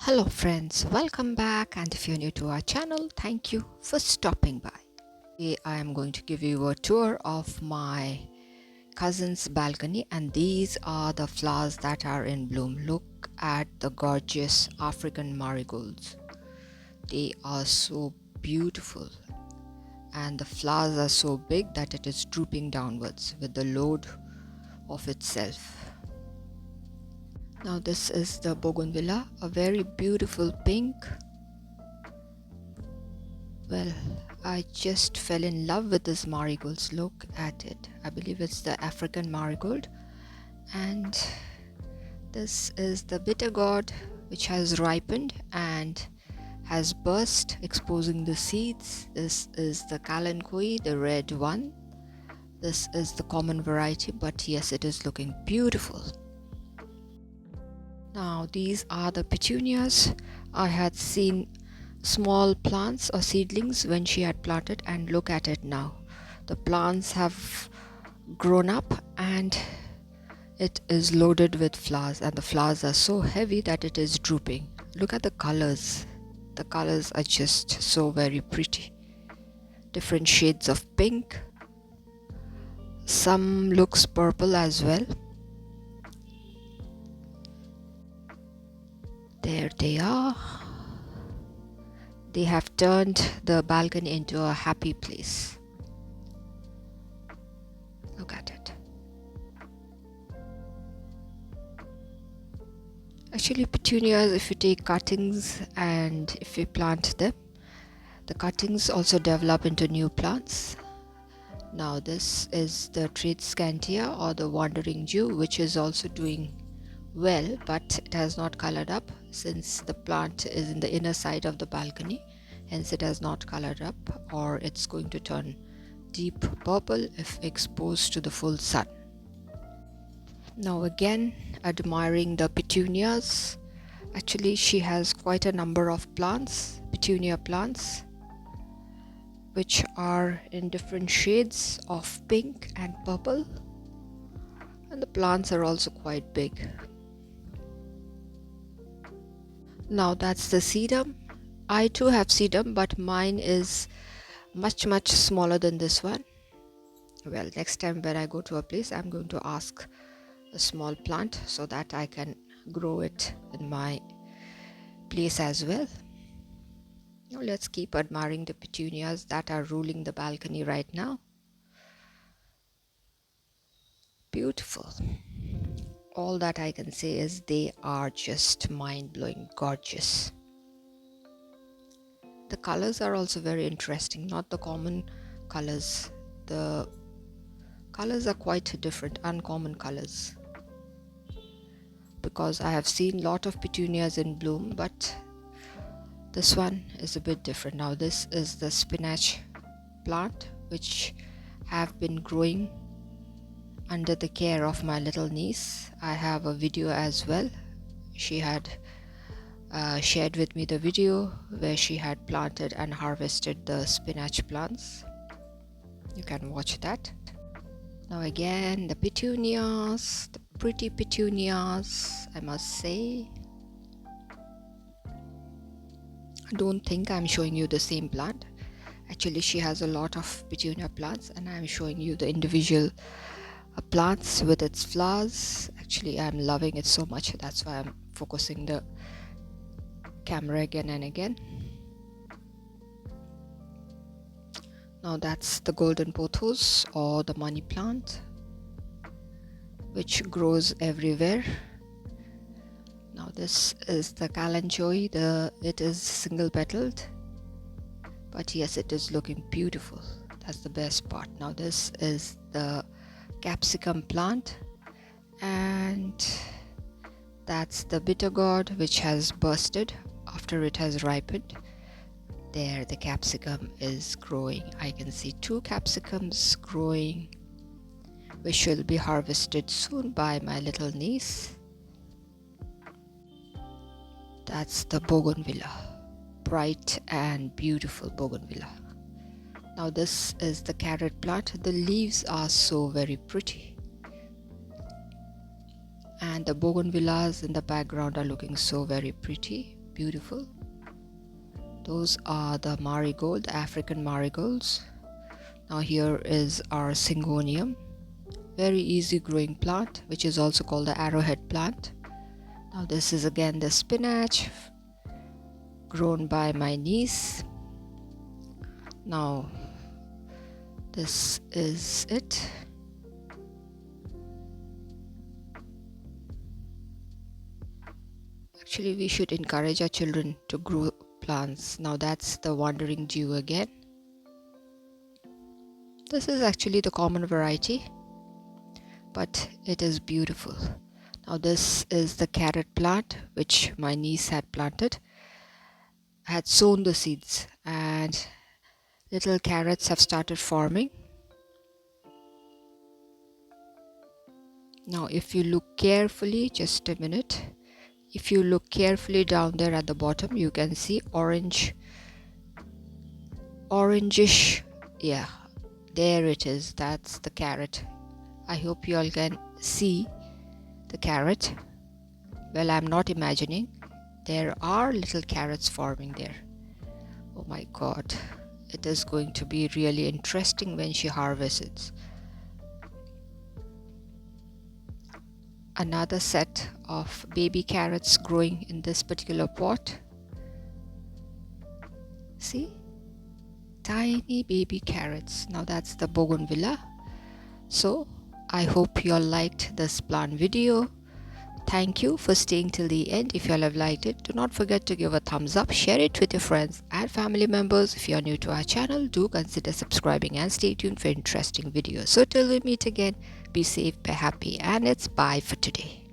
Hello friends, welcome back, and if you're new to our channel, thank you for stopping by. Today I am going to give you a tour of my cousin's balcony, and these are the flowers that are in bloom. Look at the gorgeous African marigolds. They are so beautiful, and the flowers are so big that it is drooping downwards with the load of itself. Now this is the bougainvillea, a very beautiful pink. Well, I just fell in love with this marigolds. Look at it. I believe it's the African marigold. And this is the bitter gourd, which has ripened and has burst, exposing the seeds. This is the kalanchoe, the red one. This is the common variety, but yes, it is looking beautiful. Now these are the petunias. I had seen small plants or seedlings when she had planted, and look at it now. The plants have grown up and it is loaded with flowers, and the flowers are so heavy that it is drooping. Look at the colors. The colors are just so very pretty. Different shades of pink. Some looks purple as well. There they are. They have turned the balcony into a happy place. Look at it. Actually, petunias, if you take cuttings and if you plant them, the cuttings also develop into new plants. Now this is the Tradescantia or the Wandering Jew, which is also doing well, but it has not colored up since the plant is in the inner side of the balcony. Hence it has not colored up, or it's going to turn deep purple if exposed to the full sun. Now again, admiring the petunias. Actually, she has quite a number of plants, petunia plants, which are in different shades of pink and purple, and the plants are also quite big. Now that's the sedum. I too have sedum, but mine is much smaller than this one. Well, next time when I go to a place, I'm going to ask a small plant so that I can grow it in my place as well. Now let's keep admiring the petunias that are ruling the balcony right now. Beautiful. All that I can say is they are just mind-blowing gorgeous. The colors are also very interesting, not the common colors. The colors are quite different, uncommon colors. Because I have seen a lot of petunias in bloom, but this one is a bit different. Now this is the spinach plant, which have been growing under the care of my little niece. I have a video as well. She had shared with me the video where she had planted and harvested the spinach plants. You can watch that. Now again, the petunias, the pretty petunias, I must say. I don't think I'm showing you the same plant. Actually, she has a lot of petunia plants, and I'm showing you the individual plants with its flowers. Actually, I'm loving it so much. That's why I'm focusing the camera again and again. Now that's the golden pothos or the money plant, which grows everywhere. Now this is the kalanchoe. It is single petaled, but yes, it is looking beautiful. That's the best part. Now this is the capsicum plant, and that's the bitter gourd, which has bursted after it has ripened. There the capsicum is growing. I can see 2 capsicums growing, which will be harvested soon by my little niece. That's the bougainvillea, bright and beautiful bougainvillea. Now this is the carrot plant. The leaves are so very pretty, and the bougainvilleas in the background are looking so very pretty. beautiful. Those are the marigold, African marigolds. Now here is our syngonium, very easy growing plant, which is also called the arrowhead plant. Now this is again the spinach grown by my niece. Now this is it. Actually, we should encourage our children to grow plants. Now that's the wandering Jew again. This is actually the common variety, but it is beautiful. Now this is the carrot plant which my niece had planted. I had sown the seeds and little carrots have started forming. Now if you look carefully, just a minute, if you look carefully down there at the bottom, you can see orangish, yeah, there it is. That's the carrot. I hope you all can see the carrot. Well, I'm not imagining. There are little carrots forming there. Oh my god, it is going to be really interesting when she harvests it. Another set of baby carrots growing in this particular pot. See, tiny baby carrots. Now that's the bougainvillea. So I hope you all liked this plant video. Thank you for staying till the end. If you all have liked it, do not forget to give a thumbs up, share it with your friends and family members. If you are new to our channel, do consider subscribing and stay tuned for interesting videos. So till we meet again, be safe, be happy, and it's bye for today.